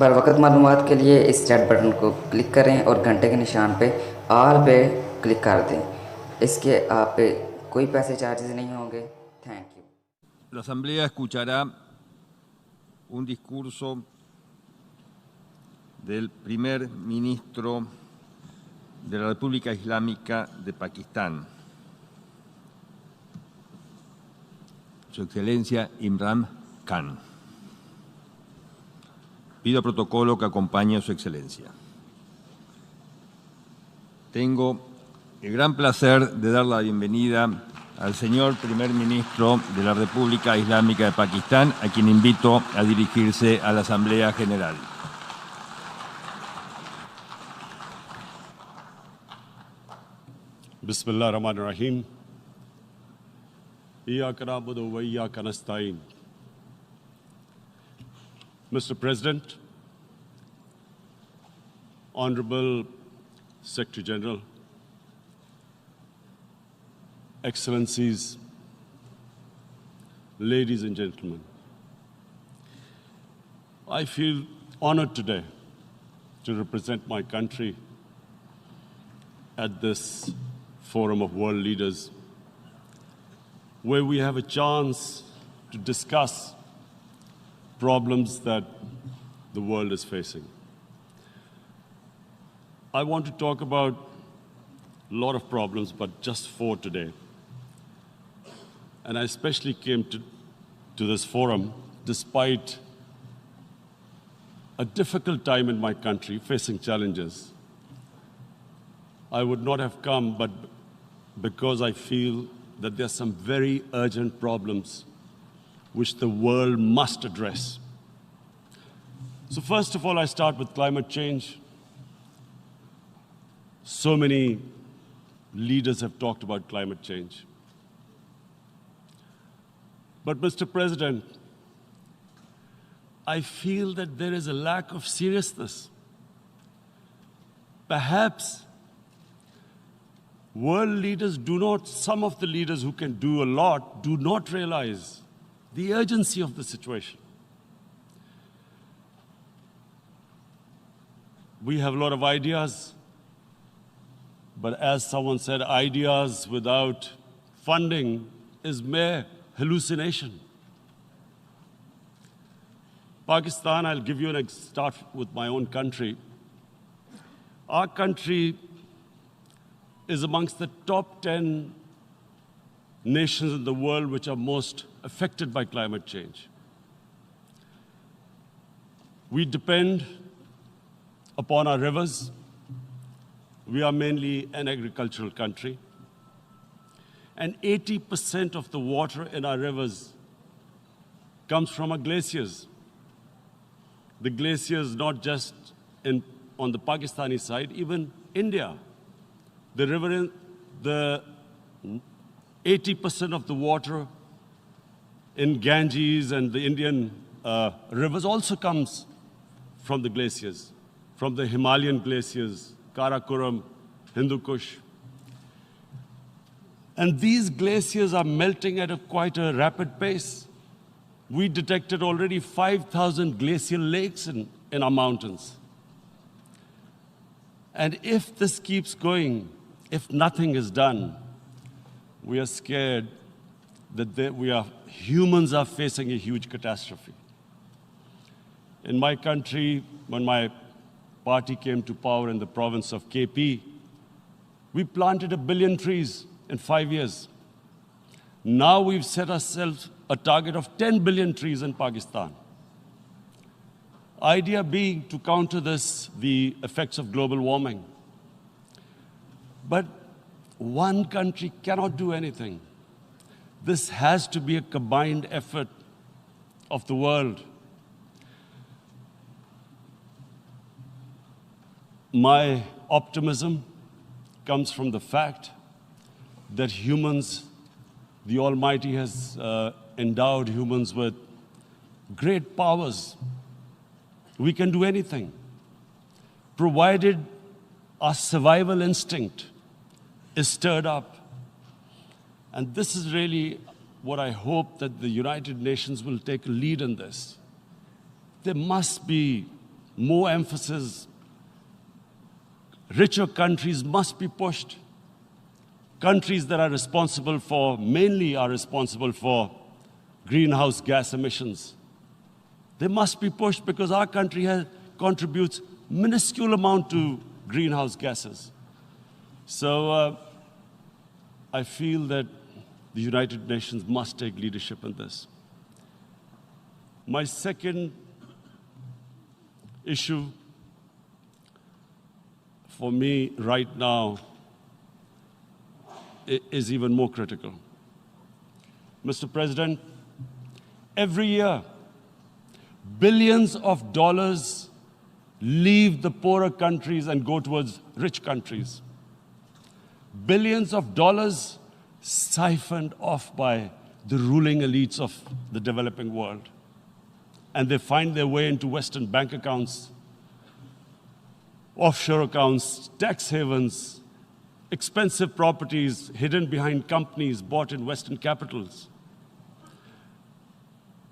बर वक़्त मालूमात के लिए इस चैट बटन को क्लिक करें और घंटे के निशान पे ऑल पे क्लिक कर दें। इसके आप पे कोई पैसे चार्जेस नहीं होंगे। Thank you. La Asamblea escuchará un discurso del primer ministro de la República Islámica de Pakistán, Su Excelencia Imran Khan. Pido protocolo que acompañe a Su Excelencia. Tengo el gran placer de dar la bienvenida al señor primer ministro de la República Islámica de Pakistán, a quien invito a dirigirse a la Asamblea General. Bismillah ar-Rahman ar-Rahim. Iyyaka na'budu wa iyyaka nasta'in. Mr. President, Honorable Secretary General, Excellencies, ladies and gentlemen, I feel honored today to represent my country at this forum of world leaders, where we have a chance to discuss problems that the world is facing. I want to talk about a lot of problems, but just 4 today. And I especially came to this forum despite a difficult time in my country, facing challenges. I would not have come, but because I feel that there are some very urgent problems which the world must address. So first of all, I start with climate change. So many leaders have talked about climate change. But Mr. President, I feel that there is a lack of seriousness. Perhaps world leaders some of the leaders who can do a lot, do not realize the urgency of the situation. We have a lot of ideas, but as someone said, ideas without funding is mere hallucination. Pakistan, I'll give you start with my own country. Our country is amongst the top 10 nations in the world which are most affected by climate change. We depend upon our rivers. We are mainly an agricultural country. And 80% of the water in our rivers comes from our glaciers. The glaciers, not just on the Pakistani side, even India. The river, the 80% of the water in Ganges and the Indian rivers also comes from the glaciers, from the Himalayan glaciers, Karakoram, Hindu Kush. And these glaciers are melting at quite a rapid pace. We detected already 5,000 glacial lakes in our mountains. And if this keeps going, if nothing is done, we are scared that humans are facing a huge catastrophe. In my country, when my party came to power in the province of KP, we planted 1 billion trees in 5 years. Now we've set ourselves a target of 10 billion trees in Pakistan. Idea being to counter the effects of global warming. But one country cannot do anything. This has to be a combined effort of the world. My optimism comes from the fact that humans, the Almighty has endowed humans with great powers. We can do anything, provided our survival instinct is stirred up. And this is really what I hope that the United Nations will take a lead in this. There must be more emphasis. Richer countries must be pushed. Countries that are responsible for, mainly are responsible for greenhouse gas emissions. They must be pushed because our country contributes minuscule amount to greenhouse gases. So I feel that the United Nations must take leadership in this. My second issue for me right now is even more critical. Mr. President, every year, billions of dollars leave the poorer countries and go towards rich countries. Billions of dollars siphoned off by the ruling elites of the developing world. And they find their way into Western bank accounts, offshore accounts, tax havens, expensive properties hidden behind companies bought in Western capitals.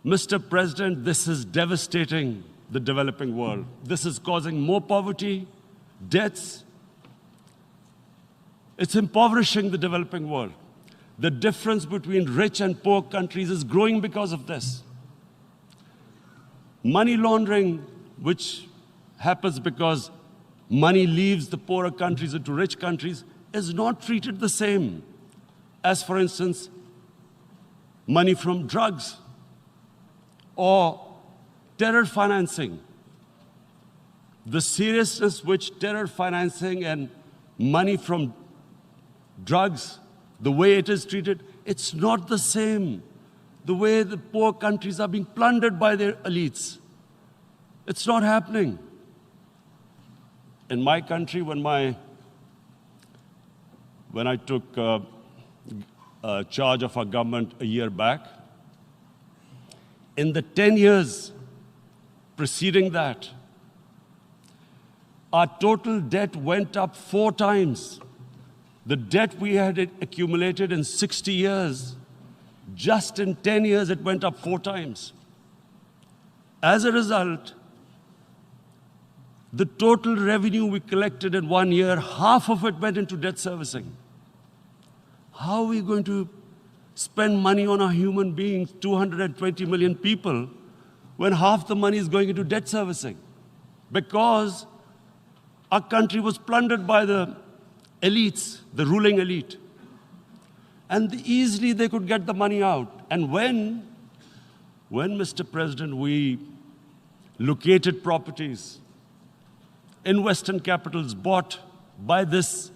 Mr. President, this is devastating the developing world. This is causing more poverty, debts. It's impoverishing the developing world. The difference between rich and poor countries is growing because of this. Money laundering, which happens because money leaves the poorer countries into rich countries, is not treated the same as, for instance, money from drugs or terror financing. The seriousness which terror financing and money from drugs, the way it is treated, it's not the same. The way the poor countries are being plundered by their elites. It's not happening. In my country, when I took charge of our government a year back, in the 10 years preceding that, our total debt went up 4 times. The debt we had accumulated in 60 years, just in 10 years, it went up 4 times. As a result, the total revenue we collected in 1 year, half of it went into debt servicing. How are we going to spend money on our human beings, 220 million people, when half the money is going into debt servicing? Because our country was plundered by the elites, the ruling elite. And easily they could get the money out. And when, Mr. President, we located properties in Western capitals bought by this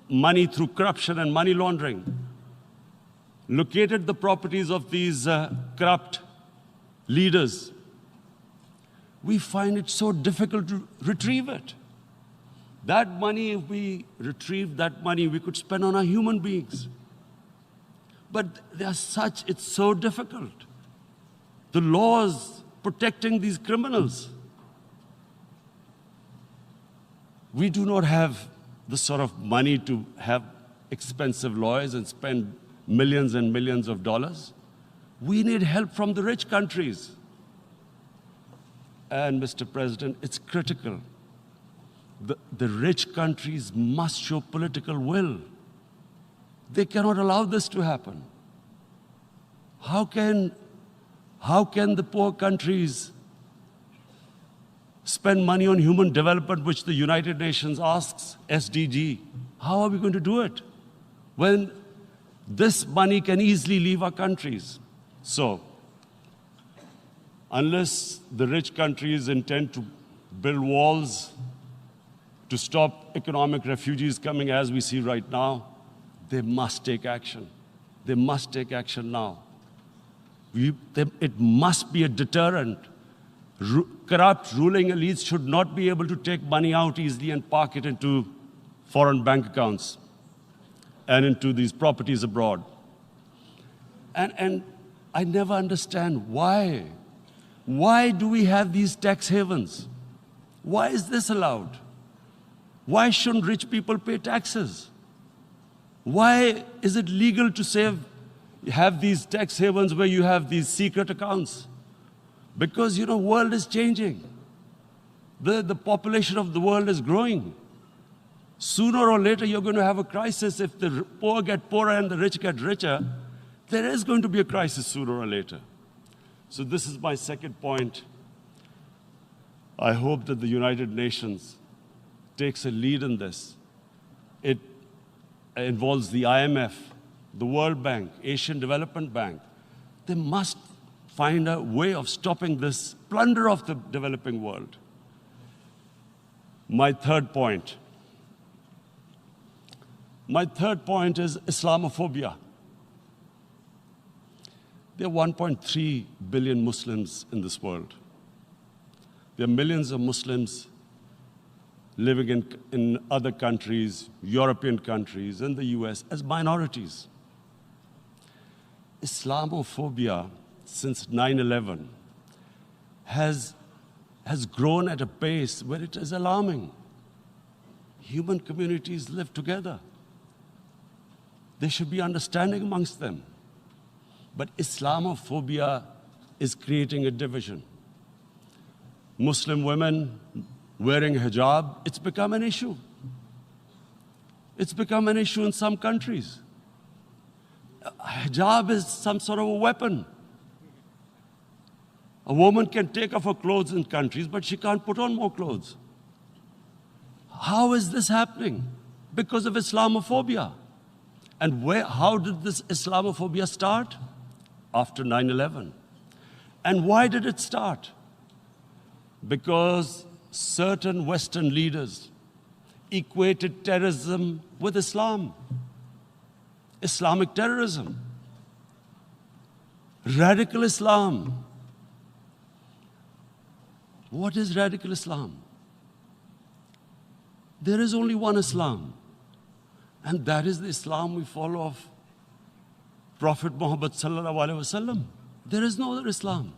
money through corruption and money laundering, located the properties of these corrupt leaders, we find it so difficult to retrieve it. That money, if we retrieved that money, we could spend on our human beings. But it's so difficult. The laws protecting these criminals. We do not have the sort of money to have expensive lawyers and spend millions and millions of dollars. We need help from the rich countries. And Mr. President, it's critical. The rich countries must show political will. They cannot allow this to happen. How can the poor countries spend money on human development, which the United Nations asks, SDG? How are we going to do it when this money can easily leave our countries? So, unless the rich countries intend to build walls to stop economic refugees coming as we see right now, they must take action. They must take action now. It must be a deterrent. Corrupt ruling elites should not be able to take money out easily and park it into foreign bank accounts and into these properties abroad. And I never understand why. Why do we have these tax havens? Why is this allowed? Why shouldn't rich people pay taxes? Why is it legal to have these tax havens where you have these secret accounts? Because, world is changing. The population of the world is growing. Sooner or later, you're going to have a crisis. If the poor get poorer and the rich get richer, there is going to be a crisis sooner or later. So this is my second point. I hope that the United Nations takes a lead in this. It involves the IMF, the World Bank, Asian Development Bank. They must find a way of stopping this plunder of the developing world. My third point is Islamophobia. There are 1.3 billion Muslims in this world. There are millions of Muslims living in other countries, European countries, in the US, as minorities. Islamophobia, since 9/11, has grown at a pace where it is alarming. Human communities live together. There should be understanding amongst them. But Islamophobia is creating a division. Muslim women wearing hijab, it's become an issue. It's become an issue in some countries. Hijab is some sort of a weapon. A woman can take off her clothes in countries, but she can't put on more clothes. How is this happening? Because of Islamophobia. And how did this Islamophobia start? After 9/11. And why did it start? Because certain Western leaders equated terrorism with Islam. Islamic terrorism. Radical Islam. What is radical Islam? There is only one Islam, and that is the Islam we follow of Prophet Muhammad sallallahu alaihi wasallam. There is no other Islam.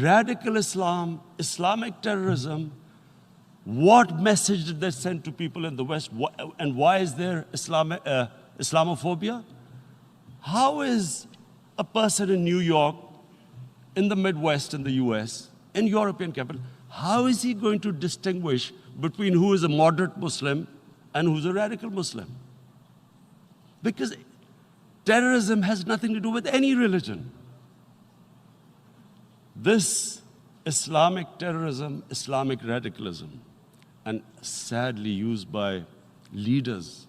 Radical Islam, Islamic terrorism, what message did they send to people in the West? And why is there Islamophobia? How is a person in New York, in the Midwest, in the US, in European capital, how is he going to distinguish between who is a moderate Muslim and who's a radical Muslim? Because terrorism has nothing to do with any religion. This Islamic terrorism, Islamic radicalism, and sadly used by leaders,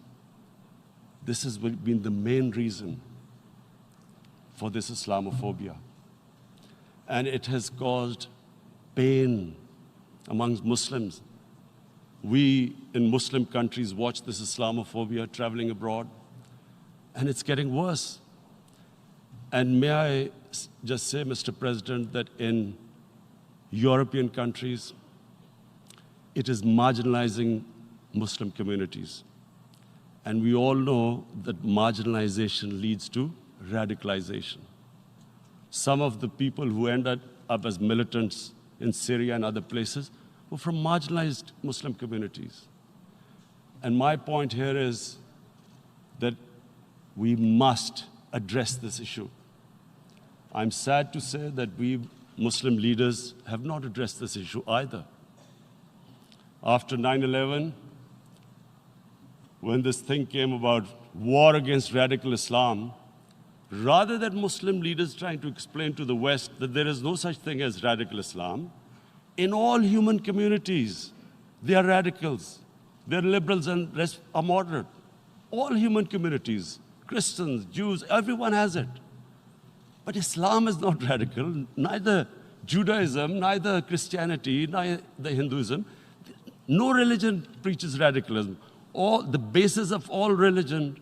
this has been the main reason for this Islamophobia. And it has caused pain amongst Muslims. We in Muslim countries watch this Islamophobia traveling abroad, and it's getting worse. And may I just say, Mr. President, that in European countries, it is marginalizing Muslim communities. And we all know that marginalization leads to radicalization. Some of the people who ended up as militants in Syria and other places were from marginalized Muslim communities. And my point here is that we must address this issue. I'm sad to say that we Muslim leaders have not addressed this issue either. After 9/11, when this thing came about war against radical Islam, rather than Muslim leaders trying to explain to the West that there is no such thing as radical Islam, in all human communities, they are radicals. They're liberals and rest are moderate. All human communities, Christians, Jews, everyone has it. But Islam is not radical, neither Judaism, neither Christianity, neither Hinduism. No religion preaches radicalism. The basis of all religion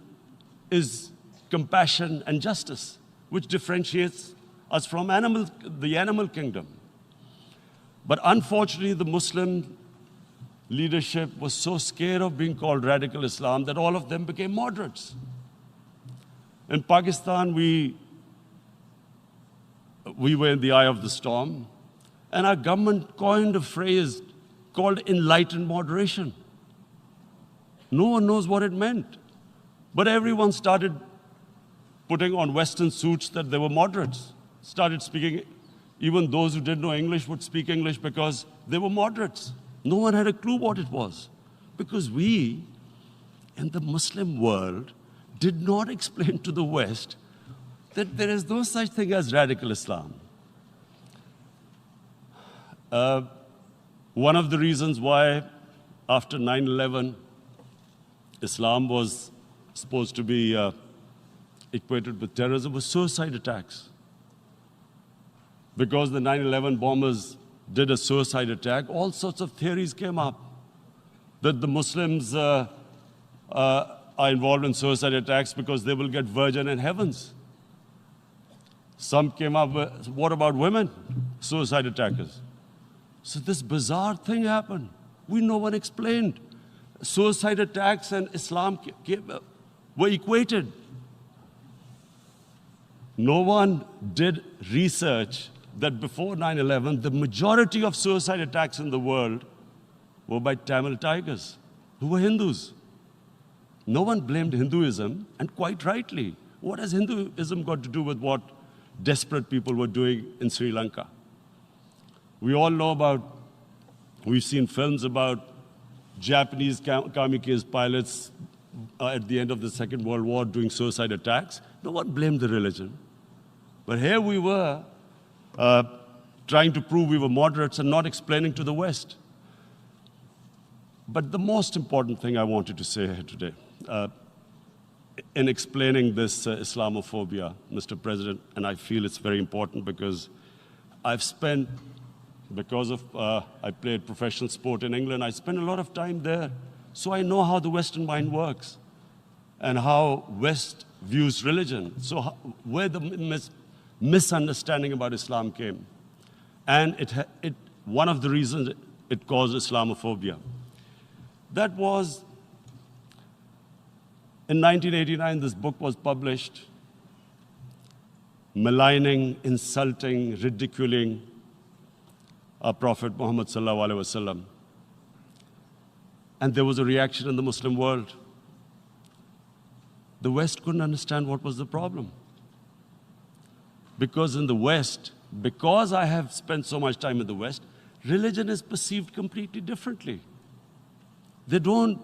is compassion and justice, which differentiates us from the animal kingdom. But unfortunately, the Muslim leadership was so scared of being called radical Islam that all of them became moderates. In Pakistan, we were in the eye of the storm, and our government coined a phrase called enlightened moderation. No one knows what it meant, but everyone started putting on Western suits that they were moderates, started speaking Even those who didn't know English would speak English because they were moderates. No one had a clue what it was. Because we, in the Muslim world, did not explain to the West that there is no such thing as radical Islam. One of the reasons why, after 9/11, Islam was supposed to be equated with terrorism was suicide attacks. Because the 9/11 bombers did a suicide attack, all sorts of theories came up that the Muslims are involved in suicide attacks because they will get virgin in heavens. Some came up with, what about women, suicide attackers? So this bizarre thing happened. No one explained. Suicide attacks and Islam were equated. No one did research that before 9/11, the majority of suicide attacks in the world were by Tamil tigers, who were Hindus. No one blamed Hinduism, and quite rightly. What has Hinduism got to do with what desperate people were doing in Sri Lanka? We all know about, we've seen films about Japanese kamikaze pilots at the end of the Second World War doing suicide attacks. No one blamed the religion. But here we were trying to prove we were moderates and not explaining to the West. But the most important thing I wanted to say here today, in explaining this Islamophobia, Mr. President, and I feel it's very important because I've spent, because of I played professional sport in England, I spent a lot of time there, so I know how the Western mind works and how West views religion. So where the misunderstanding about Islam came. And one of the reasons it caused Islamophobia. That was, in 1989, this book was published, maligning, insulting, ridiculing our Prophet Muhammad sallallahu alaihi wasallam. And there was a reaction in the Muslim world. The West couldn't understand what was the problem. Because in the West, because I have spent so much time in the West, religion is perceived completely differently. They don't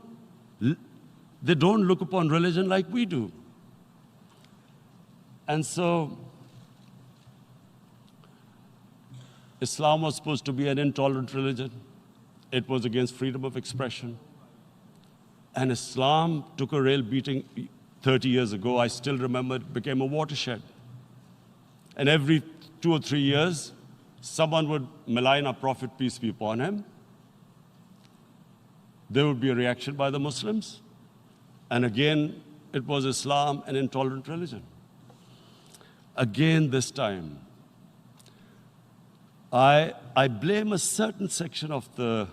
look upon religion like we do. And so, Islam was supposed to be an intolerant religion. It was against freedom of expression. And Islam took a real beating 30 years ago. I still remember it became a watershed. And every 2 or 3 years, someone would malign our Prophet, peace be upon him. There would be a reaction by the Muslims. And again, it was Islam, an intolerant religion. Again, this time, I blame a certain section of the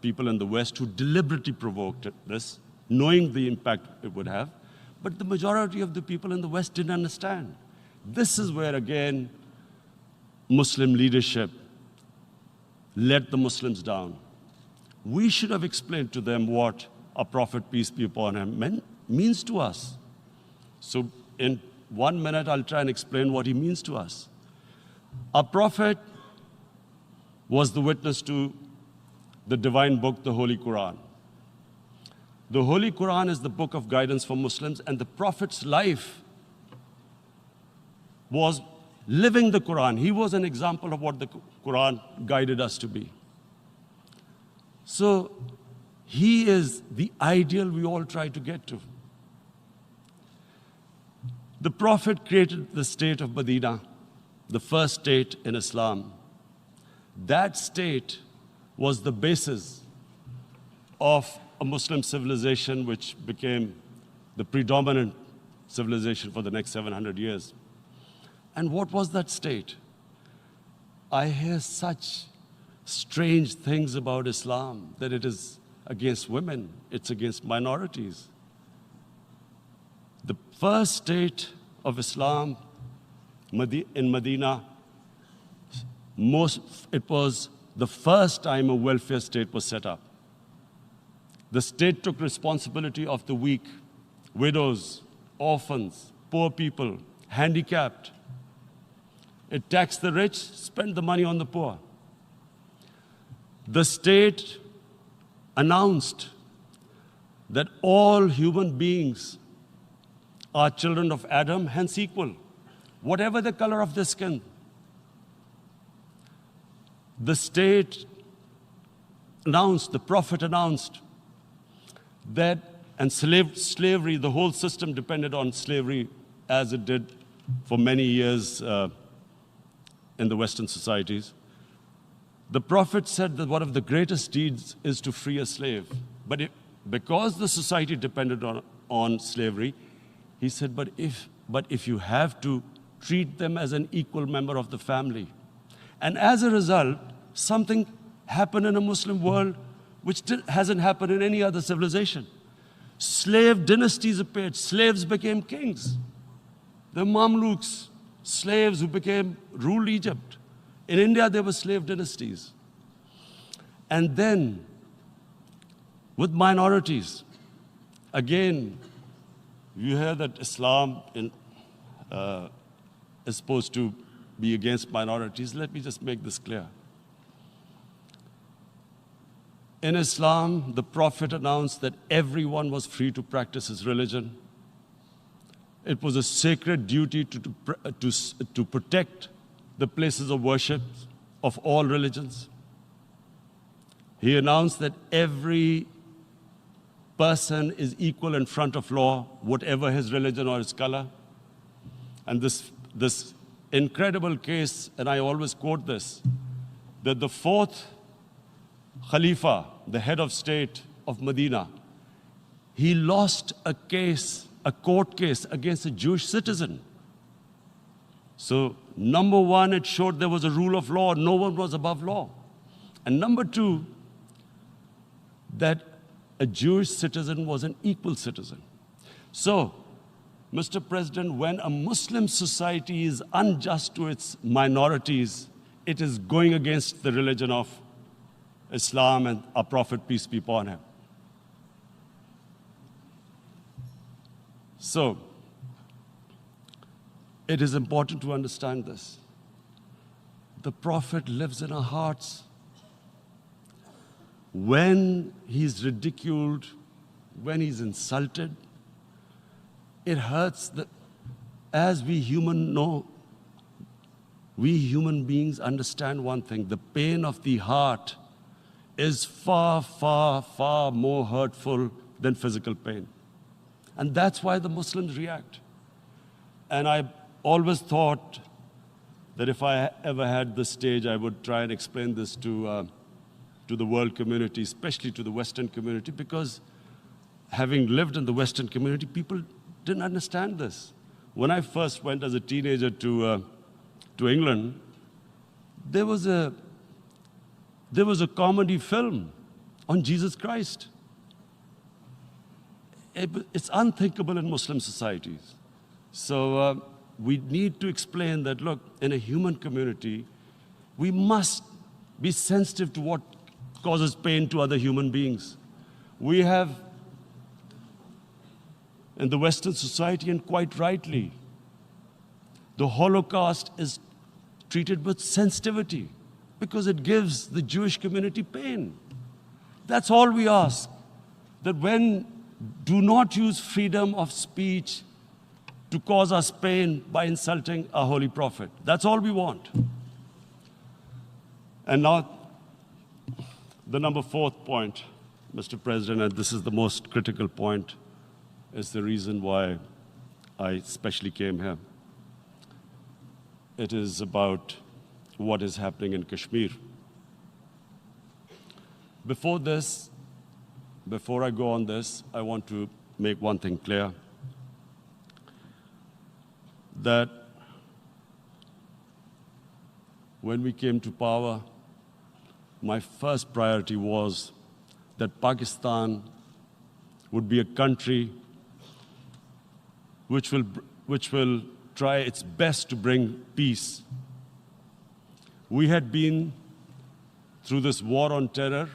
people in the West who deliberately provoked this, knowing the impact it would have. But the majority of the people in the West didn't understand. This is where, again, Muslim leadership let the Muslims down. We should have explained to them what our Prophet, peace be upon him, means to us. So in 1 minute, I'll try and explain what he means to us. Our Prophet was the witness to the divine book, the Holy Quran. The Holy Quran is the book of guidance for Muslims, and the Prophet's life was living the Quran. He was an example of what the Quran guided us to be. So he is the ideal we all try to get to. The Prophet created the state of Medina, the first state in Islam. That state was the basis of a Muslim civilization which became the predominant civilization for the next 700 years. And what was that state? I hear such strange things about Islam, that it is against women, it's against minorities. The first state of Islam in Medina, it was the first time a welfare state was set up. The state took responsibility of the weak, widows, orphans, poor people, handicapped. It taxed the rich, spent the money on the poor. The state announced that all human beings are children of Adam, hence equal, whatever the color of their skin. The state announced, the Prophet announced that, and slavery, the whole system depended on slavery as it did for many years in the Western societies. The Prophet said that one of the greatest deeds is to free a slave. But because the society depended on slavery, he said, but if you have to, treat them as an equal member of the family. And as a result, something happened in a Muslim world which hasn't happened in any other civilization. Slave dynasties appeared. Slaves became kings. The Mamluks, slaves who ruled Egypt. In India, there were slave dynasties. And then, with minorities, again, you hear that Islam is supposed to be against minorities. Let me just make this clear. In Islam, the Prophet announced that everyone was free to practice his religion. It was a sacred duty to protect the places of worship of all religions. He announced that every person is equal in front of law, whatever his religion or his color. And this incredible case, and I always quote this, that the fourth Khalifa, the head of state of Medina, he lost a court case against a Jewish citizen. So, number one, it showed there was a rule of law, no one was above law. And number two, that a Jewish citizen was an equal citizen. So, Mr. President, when a Muslim society is unjust to its minorities, it is going against the religion of Islam and our Prophet, peace be upon him. So, it is important to understand this. The Prophet lives in our hearts. When he's ridiculed, when he's insulted, it hurts. As we human beings understand one thing, the pain of the heart is far, far, far more hurtful than physical pain. And that's why the Muslims react. And I always thought that if I ever had the stage, I would try and explain this to the world community, especially to the Western community, because having lived in the Western community, people didn't understand this. When I first went as a teenager to England, there was a comedy film on Jesus Christ. It's unthinkable in Muslim societies. So we need to explain that, look, in a human community, we must be sensitive to what causes pain to other human beings. We have, in the Western society, and quite rightly, the Holocaust is treated with sensitivity because it gives the Jewish community pain. That's all we ask. That do not use freedom of speech to cause us pain by insulting our holy prophet. That's all we want. And now, the number fourth point, Mr. President, and this is the most critical point, is the reason why I especially came here. It is about what is happening in Kashmir. Before I go on this, I want to make one thing clear, that when we came to power, my first priority was that Pakistan would be a country which will try its best to bring peace. We had been through this war on terror.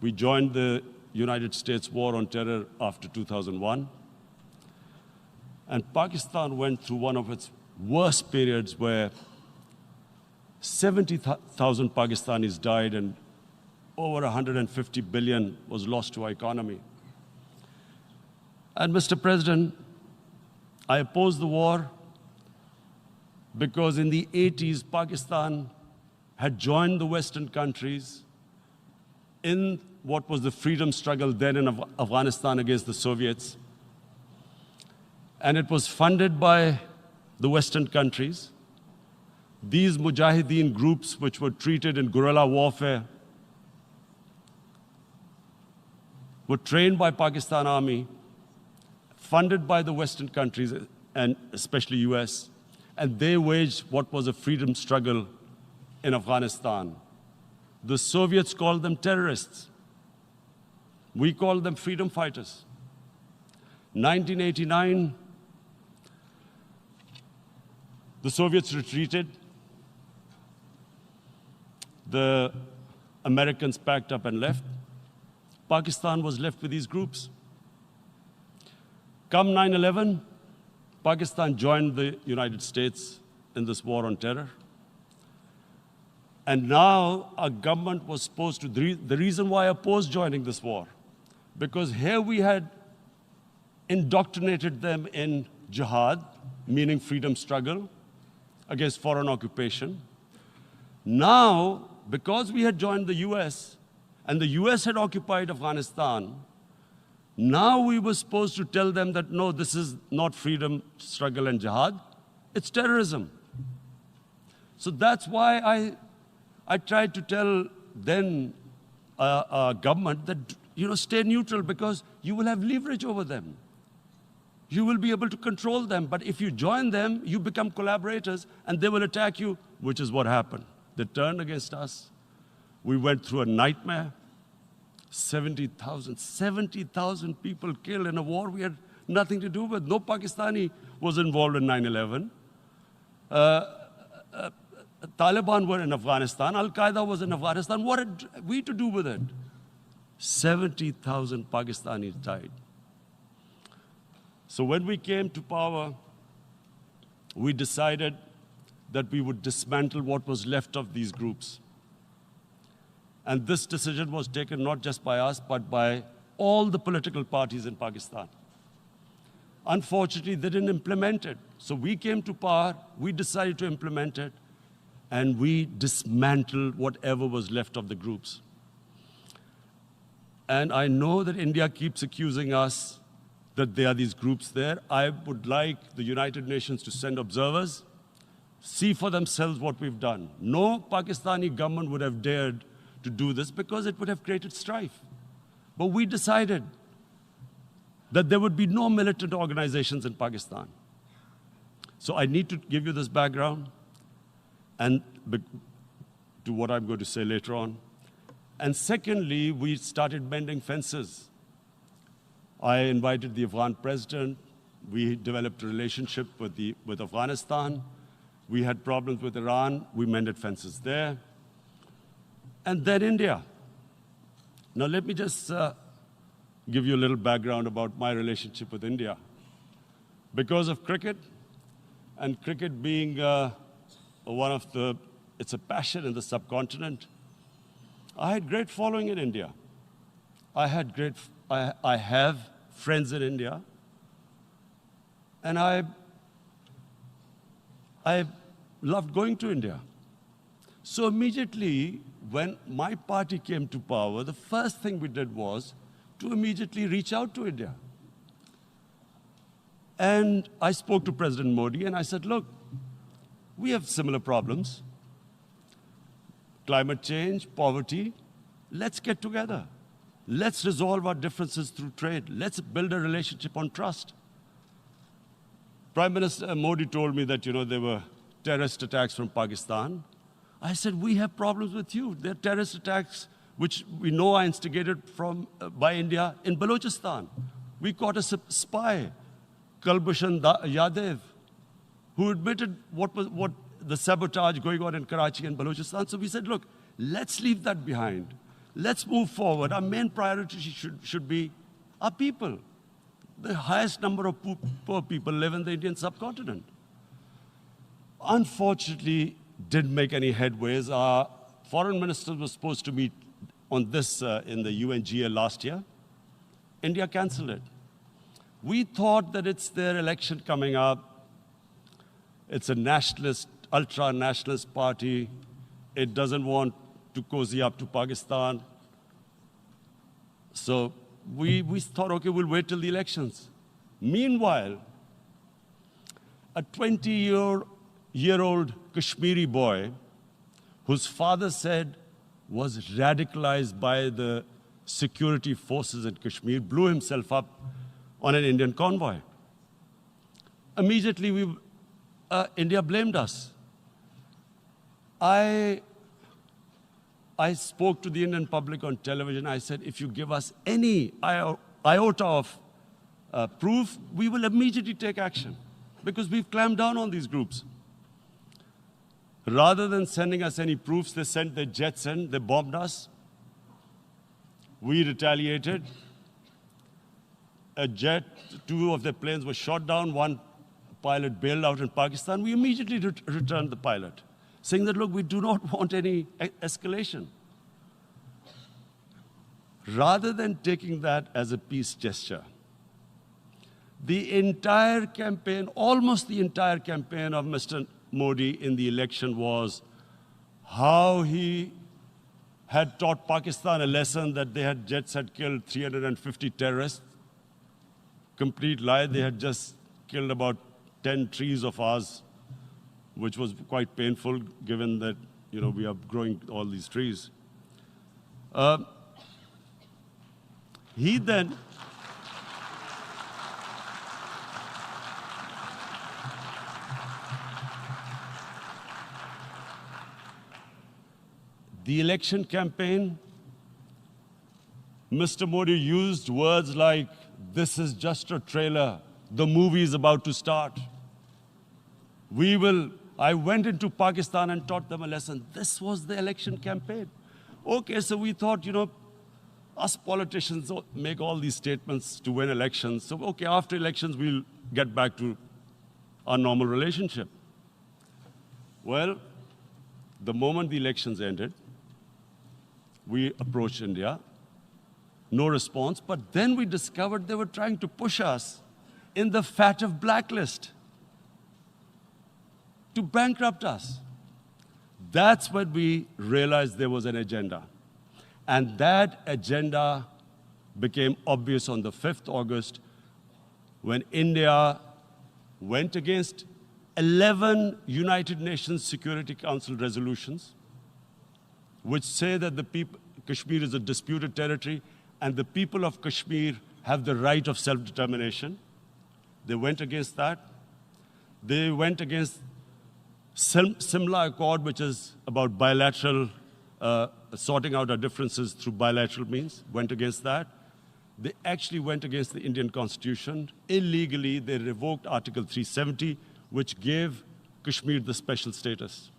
We joined the United States war on terror after 2001. And Pakistan went through one of its worst periods where 70,000 Pakistanis died and over 150 billion was lost to our economy. And Mr. President, I oppose the war because in the 80s, Pakistan had joined the Western countries in what was the freedom struggle then in Afghanistan against the Soviets. And it was funded by the Western countries. These Mujahideen groups, which were treated in guerrilla warfare, were trained by Pakistan Army, funded by the Western countries, and especially US, and they waged what was a freedom struggle in Afghanistan. The Soviets called them terrorists. We called them freedom fighters. 1989, the Soviets retreated. The Americans packed up and left. Pakistan was left with these groups. Come 9/11, Pakistan joined the United States in this war on terror. And now our government was supposed to, the reason why I opposed joining this war, because here we had indoctrinated them in jihad, meaning freedom struggle against foreign occupation. Now, because we had joined the US, and the US had occupied Afghanistan, now we were supposed to tell them that, no, this is not freedom struggle and jihad, it's terrorism. So that's why I tried to tell then government that, stay neutral because you will have leverage over them. You will be able to control them. But if you join them, you become collaborators and they will attack you, which is what happened. They turned against us. We went through a nightmare. 70,000 people killed in a war we had nothing to do with. No Pakistani was involved in 9/11. Taliban were in Afghanistan. Al-Qaeda was in Afghanistan. What had we to do with it? 70,000 Pakistanis died. So when we came to power, we decided that we would dismantle what was left of these groups. And this decision was taken not just by us, but by all the political parties in Pakistan. Unfortunately, they didn't implement it. So we came to power, we decided to implement it, and we dismantled whatever was left of the groups. And I know that India keeps accusing us that there are these groups there. I would like the United Nations to send observers, see for themselves what we've done. No Pakistani government would have dared to do this because it would have created strife. But we decided that there would be no militant organizations in Pakistan. So I need to give you this background and to what I'm going to say later on. And secondly, we started mending fences. I invited the Afghan president. We developed a relationship with Afghanistan. We had problems with Iran. We mended fences there. And then India. Now let me just give you a little background about my relationship with India. Because of cricket, and cricket being it's a passion in the subcontinent, I had great following in India. I have friends in India, and I loved going to India. So immediately, when my party came to power, the first thing we did was to immediately reach out to India. And I spoke to President Modi, and I said, look, we have similar problems. Climate change, poverty, let's get together. Let's resolve our differences through trade. Let's build a relationship on trust. Prime Minister Modi told me that, there were terrorist attacks from Pakistan. I said, we have problems with you. There are terrorist attacks which we know are instigated by India in Balochistan. We caught a spy, Kulbhushan Yadav, who admitted what the sabotage going on in Karachi and Balochistan. So we said, look, let's leave that behind. Let's move forward. Our main priority should be our people. The highest number of poor people live in the Indian subcontinent. Unfortunately, didn't make any headways. Our foreign ministers were supposed to meet on this in the UNGA last year. India canceled it. We thought that it's their election coming up. It's a nationalist, ultra-nationalist party. It doesn't want to cozy up to Pakistan. So we thought, okay, we'll wait till the elections. Meanwhile, a 20-year-old Kashmiri boy, whose father said was radicalized by the security forces in Kashmir, blew himself up on an Indian convoy. Immediately, India blamed us. I spoke to the Indian public on television. I said, if you give us any iota of proof, we will immediately take action, because we've clamped down on these groups. Rather than sending us any proofs, they sent their jets in, they bombed us. We retaliated. A jet, 2 of their planes were shot down, 1 pilot bailed out in Pakistan. We immediately returned the pilot, saying that, look, we do not want any escalation. Rather than taking that as a peace gesture, the entire campaign, almost the entire campaign of Mr. Modi in the election was how he had taught Pakistan a lesson that jets had killed 350 terrorists. Complete lie. They had just killed about 10 trees of ours, which was quite painful given that, we are growing all these trees. He then the election campaign, Mr. Modi used words like, this is just a trailer. The movie is about to start. I went into Pakistan and taught them a lesson. This was the election campaign. Okay, so we thought, us politicians make all these statements to win elections. So, okay, after elections, we'll get back to our normal relationship. Well, the moment the elections ended, we approached India. No response, but then we discovered they were trying to push us in the FATF blacklist to bankrupt us. That's when we realized there was an agenda. And that agenda became obvious on the 5th August when India went against 11 United Nations Security Council resolutions, which say that Kashmir is a disputed territory and the people of Kashmir have the right of self-determination. They went against that. They went against Simla Accord, which is about bilateral, sorting out our differences through bilateral means, went against that. They actually went against the Indian Constitution. Illegally, they revoked Article 370, which gave Kashmir the special status.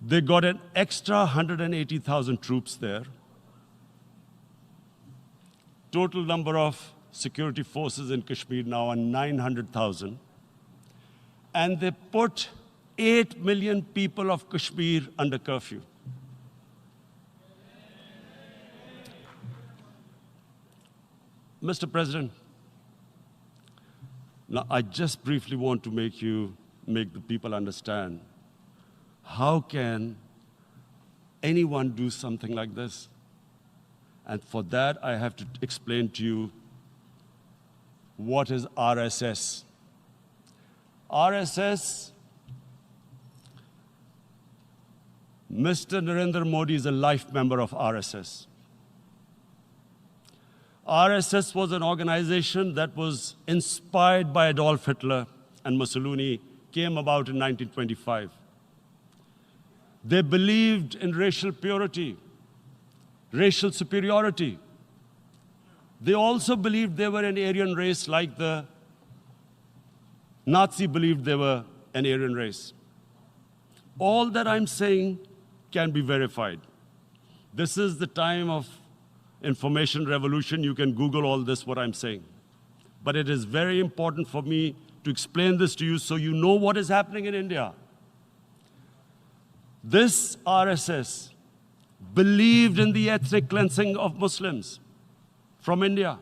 They got an extra 180,000 troops there. Total number of security forces in Kashmir now are 900,000. And they put 8 million people of Kashmir under curfew. Mr. President, now I just briefly want to make the people understand, how can anyone do something like this? And for that, I have to explain to you what is RSS. RSS, Mr. Narendra Modi is a life member of RSS. RSS was an organization that was inspired by Adolf Hitler and Mussolini, came about in 1925. They believed in racial purity, racial superiority. They also believed they were an Aryan race like the Nazi believed they were an Aryan race. All that I'm saying can be verified. This is the time of information revolution. You can Google all this, what I'm saying. But it is very important for me to explain this to you so you know what is happening in India. This RSS believed in the ethnic cleansing of Muslims from India.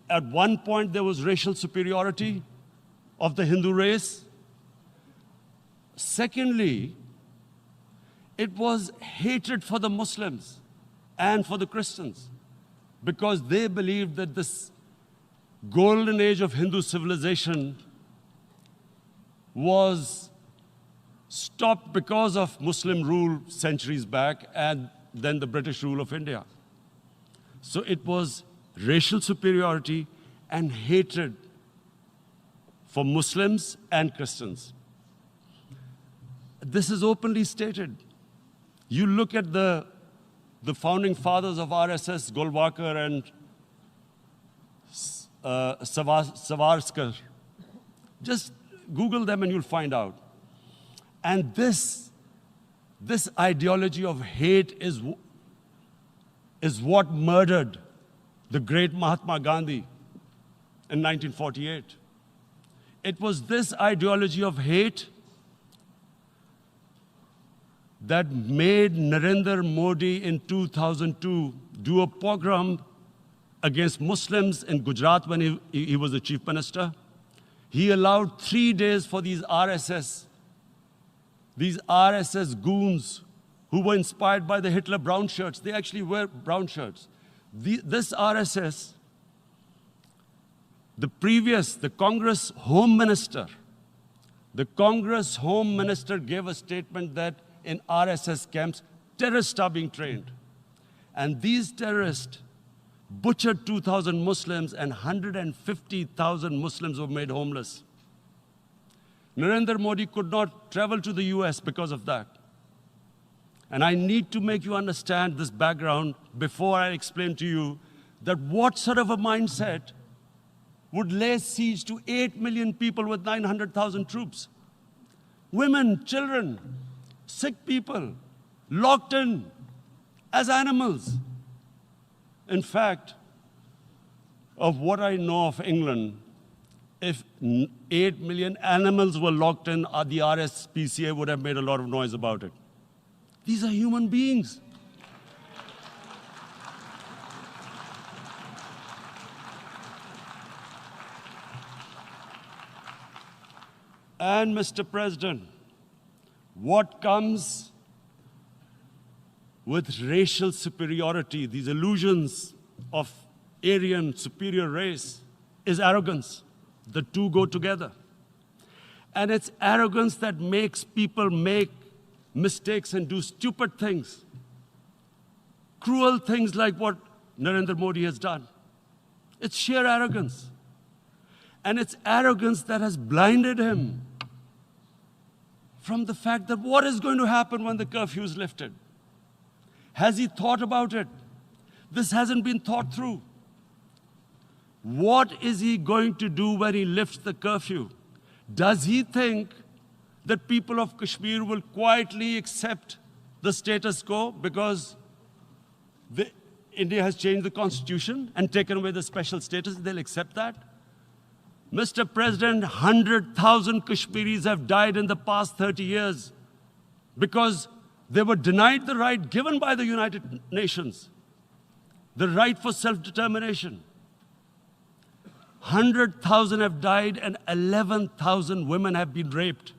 At one point, there was racial superiority of the Hindu race. Secondly, it was hatred for the Muslims and for the Christians, because they believed that this golden age of Hindu civilization was stopped because of Muslim rule centuries back and then the British rule of India. So it was racial superiority and hatred for Muslims and Christians. This is openly stated. You look at the founding fathers of RSS, Golwalkar and Savarkar. Just Google them and you'll find out. And this ideology of hate is what murdered the great Mahatma Gandhi in 1948. It was this ideology of hate that made Narendra Modi in 2002 do a pogrom against Muslims in Gujarat when he was the chief minister. He allowed 3 days for these RSS goons who were inspired by the Hitler brown shirts. They actually wear brown shirts. This RSS, the Congress Home Minister gave a statement that in RSS camps, terrorists are being trained. And these terrorists butchered 2,000 Muslims and 150,000 Muslims were made homeless. Narendra Modi could not travel to the US because of that. And I need to make you understand this background before I explain to you that what sort of a mindset would lay siege to 8 million people with 900,000 troops. Women, children, sick people, locked in as animals. In fact, of what I know of England, if 8 million animals were locked in, the RSPCA would have made a lot of noise about it. These are human beings. And Mr. President, what comes with racial superiority, these illusions of Aryan superior race, is arrogance. The two go together. And it's arrogance that makes people make mistakes and do stupid things. Cruel things like what Narendra Modi has done. It's sheer arrogance. And it's arrogance that has blinded him from the fact that what is going to happen when the curfew is lifted? Has he thought about it? This hasn't been thought through. What is he going to do when he lifts the curfew? Does he think that people of Kashmir will quietly accept the status quo because India has changed the constitution and taken away the special status? They'll accept that? Mr. President, 100,000 Kashmiris have died in the past 30 years because they were denied the right given by the United Nations, the right for self-determination. 100,000 have died and 11,000 women have been raped.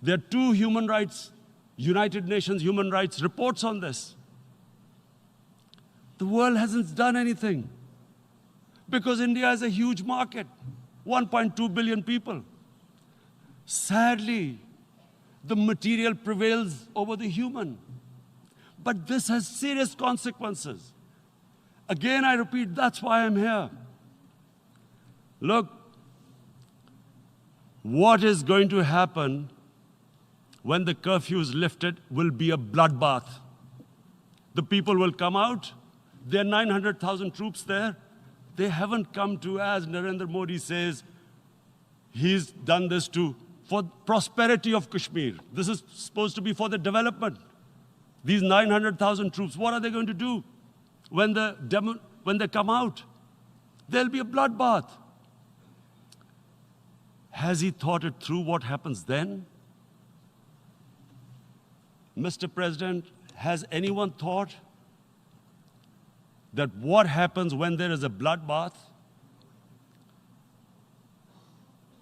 There are 2 human rights, United Nations human rights reports on this. The world hasn't done anything because India is a huge market, 1.2 billion people. Sadly, the material prevails over the human. But this has serious consequences. Again, I repeat, that's why I'm here. Look, what is going to happen when the curfew is lifted will be a bloodbath. The people will come out. There are 900,000 troops there. They haven't come to, as Narendra Modi says, he's done this for prosperity of Kashmir. This is supposed to be for the development. These 900,000 troops, what are they going to do when they come out? There'll be a bloodbath. Has he thought it through what happens then? Mr. President, has anyone thought that what happens when there is a bloodbath?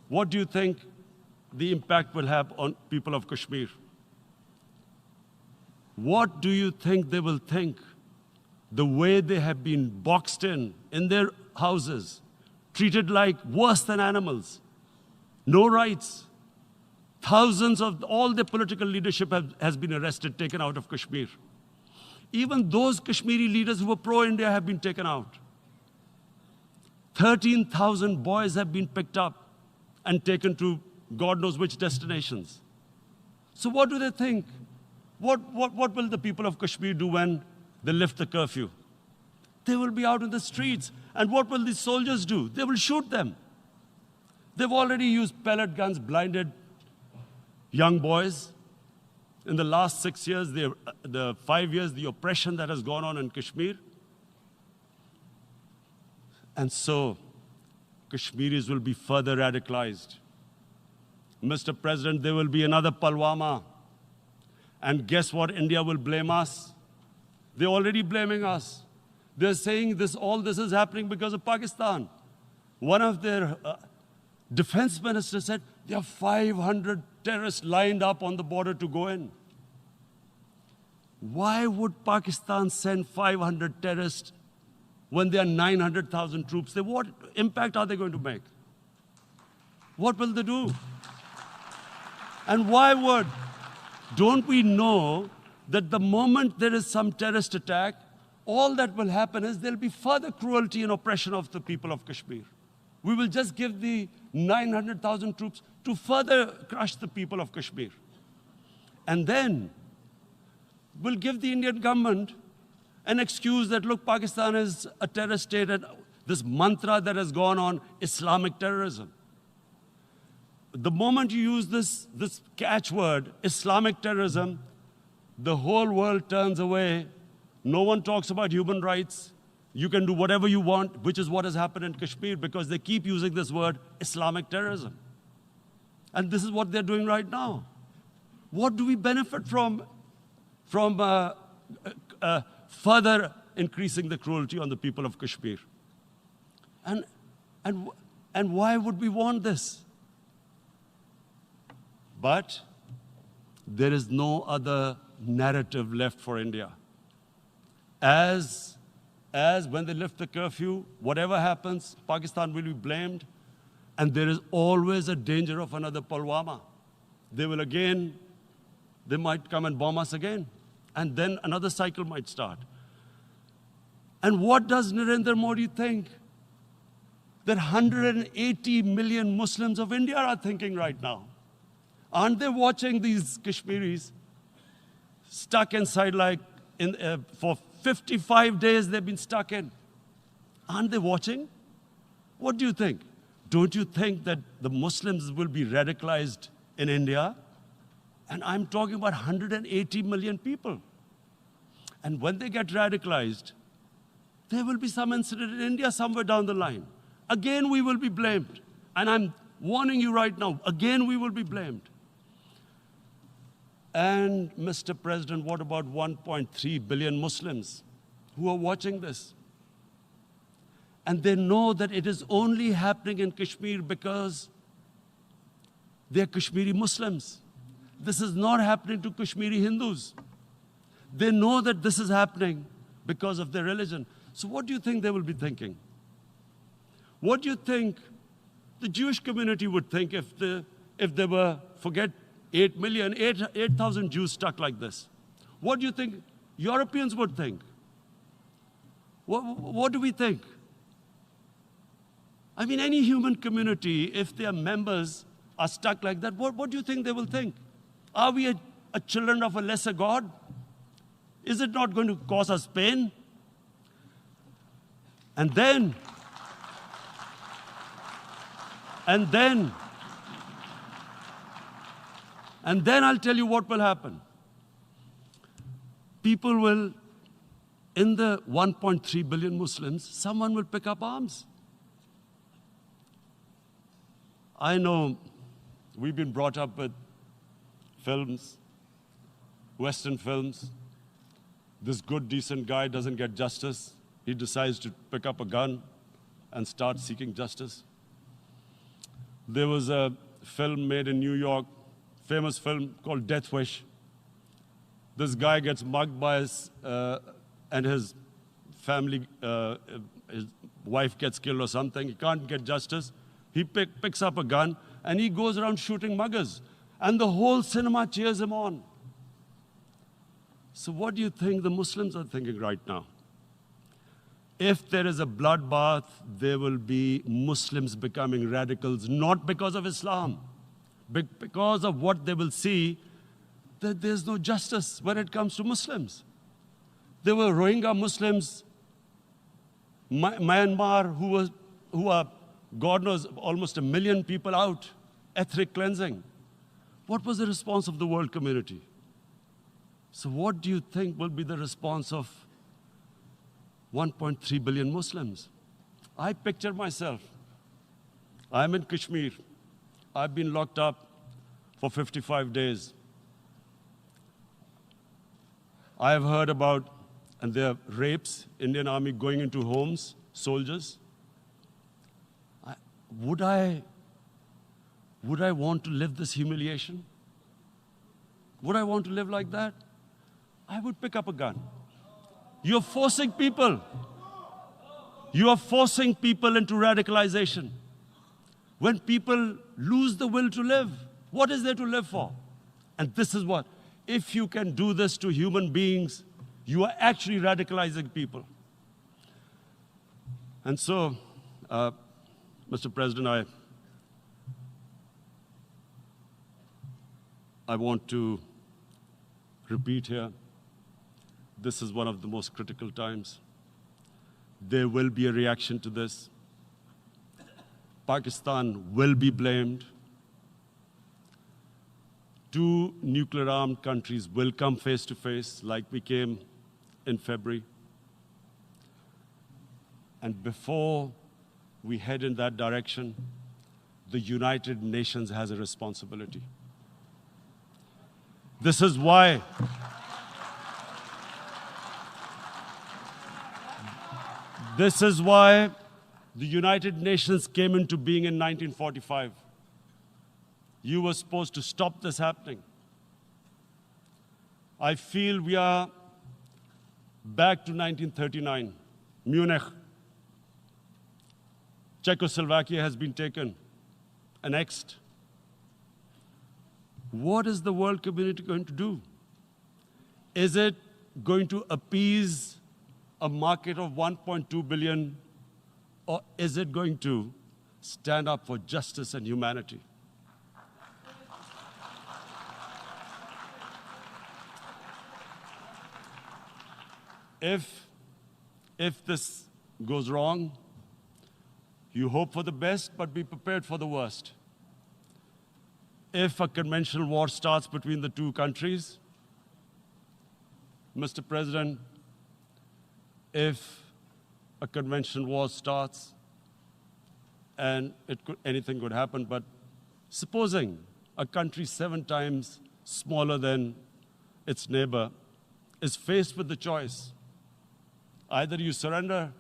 What do you think the impact will have on people of Kashmir? What do you think they will think? The way they have been boxed in their houses, treated like worse than animals, no rights. Thousands of all the political leadership has been arrested, taken out of Kashmir. Even those Kashmiri leaders who were pro-India have been taken out. 13,000 boys have been picked up and taken to God knows which destinations. So what do they think? What will the people of Kashmir do when they lift the curfew? They will be out in the streets. And what will these soldiers do? They will shoot them. They've already used pellet guns, blinded young boys. In the last 6 years, the 5 years, the oppression that has gone on in Kashmir. And so, Kashmiris will be further radicalized. Mr. President, there will be another Pulwama. And guess what? India will blame us. They're already blaming us. They're saying all this is happening because of Pakistan. One of their defense ministers said, there are 500 terrorists lined up on the border to go in. Why would Pakistan send 500 terrorists when there are 900,000 troops? What impact are they going to make? What will they do? And why would? Don't we know that the moment there is some terrorist attack, all that will happen is there'll be further cruelty and oppression of the people of Kashmir. We will just give the 900,000 troops to further crush the people of Kashmir. And then we'll give the Indian government an excuse that, look, Pakistan is a terrorist state, and this mantra that has gone on, Islamic terrorism. The moment you use this catchword, Islamic terrorism, the whole world turns away. No one talks about human rights. You can do whatever you want, which is what has happened in Kashmir, because they keep using this word, Islamic terrorism. And this is what they're doing right now. What do we benefit from further increasing the cruelty on the people of Kashmir? And why would we want this? But there is no other narrative left for India. As when they lift the curfew, whatever happens, Pakistan will be blamed, and there is always a danger of another Pulwama. They might come and bomb us again, and then another cycle might start. And what does Narendra Modi think? That 180 million Muslims of India are thinking right now. Aren't they watching these Kashmiris stuck inside for 55 days they've been stuck in? Aren't they watching? What do you think? Don't you think that the Muslims will be radicalized in India? And I'm talking about 180 million people. And when they get radicalized, there will be some incident in India somewhere down the line. Again, we will be blamed. And I'm warning you right now, again, we will be blamed. And Mr. President, what about 1.3 billion Muslims who are watching this? And they know that it is only happening in Kashmir because they're Kashmiri Muslims. This is not happening to Kashmiri Hindus. They know that this is happening because of their religion. So what do you think they will be thinking? What do you think the Jewish community would think if there were, forget 8,000 Jews stuck like this? What do you think Europeans would think? What do we think? I mean, any human community, if their members are stuck like that, what do you think they will think? Are we a children of a lesser God? Is it not going to cause us pain? And then I'll tell you what will happen. People will, in the 1.3 billion Muslims, someone will pick up arms. I know we've been brought up with films Western films. This good, decent guy doesn't get justice. He decides to pick up a gun and start seeking justice. There was a film made in New York, famous film called Death Wish. This guy gets mugged by and his family, his wife gets killed or something. He can't get justice. He picks up a gun and he goes around shooting muggers. And the whole cinema cheers him on. So what do you think the Muslims are thinking right now? If there is a bloodbath, there will be Muslims becoming radicals, not because of Islam, but because of what they will see, that there's no justice when it comes to Muslims. There were Rohingya Muslims, Myanmar, who are, God knows, almost 1 million people out, ethnic cleansing. What was the response of the world community? So what do you think will be the response of 1.3 billion Muslims? I picture myself. I'm in Kashmir. I've been locked up for 55 days. I have heard about, and there are rapes, Indian Army going into homes, soldiers. Would I want to live this humiliation? Would I want to live like that? I would pick up a gun. You're forcing people. You are forcing people into radicalization. When people lose the will to live, what is there to live for? And this is what, if you can do this to human beings, you are actually radicalizing people. And so, Mr. President, I want to repeat here, this is one of the most critical times. There will be a reaction to this. Pakistan will be blamed. 2 nuclear-armed countries will come face to face like we came in February. And before we head in that direction, the United Nations has a responsibility. This is why the United Nations came into being in 1945. You were supposed to stop this happening. I feel we are back to 1939, Munich. Czechoslovakia has been taken, annexed. What is the world community going to do? Is it going to appease a market of 1.2 billion, or is it going to stand up for justice and humanity? If this goes wrong, you hope for the best, but be prepared for the worst. If a conventional war starts between the 2 countries, Mr. President, if a conventional war starts, and anything could happen, but supposing a country 7 times smaller than its neighbor is faced with the choice, either you surrender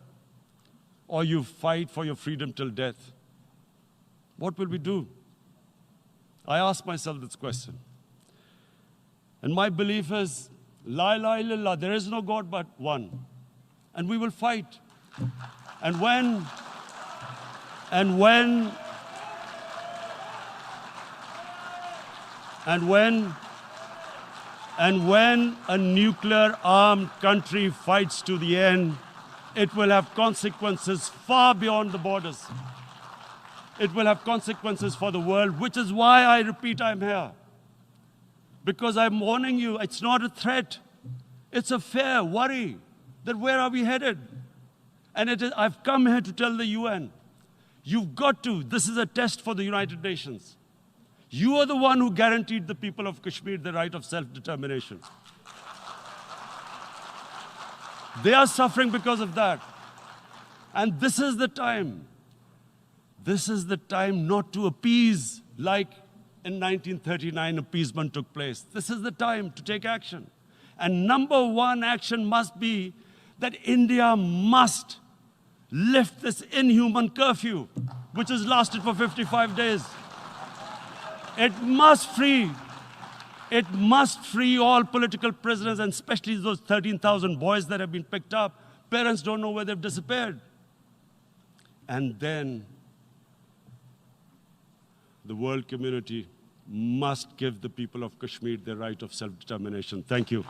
or you fight for your freedom till death, what will we do? I ask myself this question. And my belief is, La ilaha illallah, there is no God but one. And we will fight. And when a nuclear-armed country fights to the end, it will have consequences far beyond the borders. It will have consequences for the world, which is why I repeat I'm here. Because I'm warning you, it's not a threat. It's a fair worry that where are we headed? And I've come here to tell the UN, you've got to, this is a test for the United Nations. You are the one who guaranteed the people of Kashmir the right of self-determination. They are suffering because of that. And this is the time. This is the time not to appease like in 1939 appeasement took place. This is the time to take action. And number one action must be that India must lift this inhuman curfew, which has lasted for 55 days. It must free all political prisoners, and especially those 13,000 boys that have been picked up. Parents don't know where they've disappeared. And then the world community must give the people of Kashmir the right of self-determination. Thank you.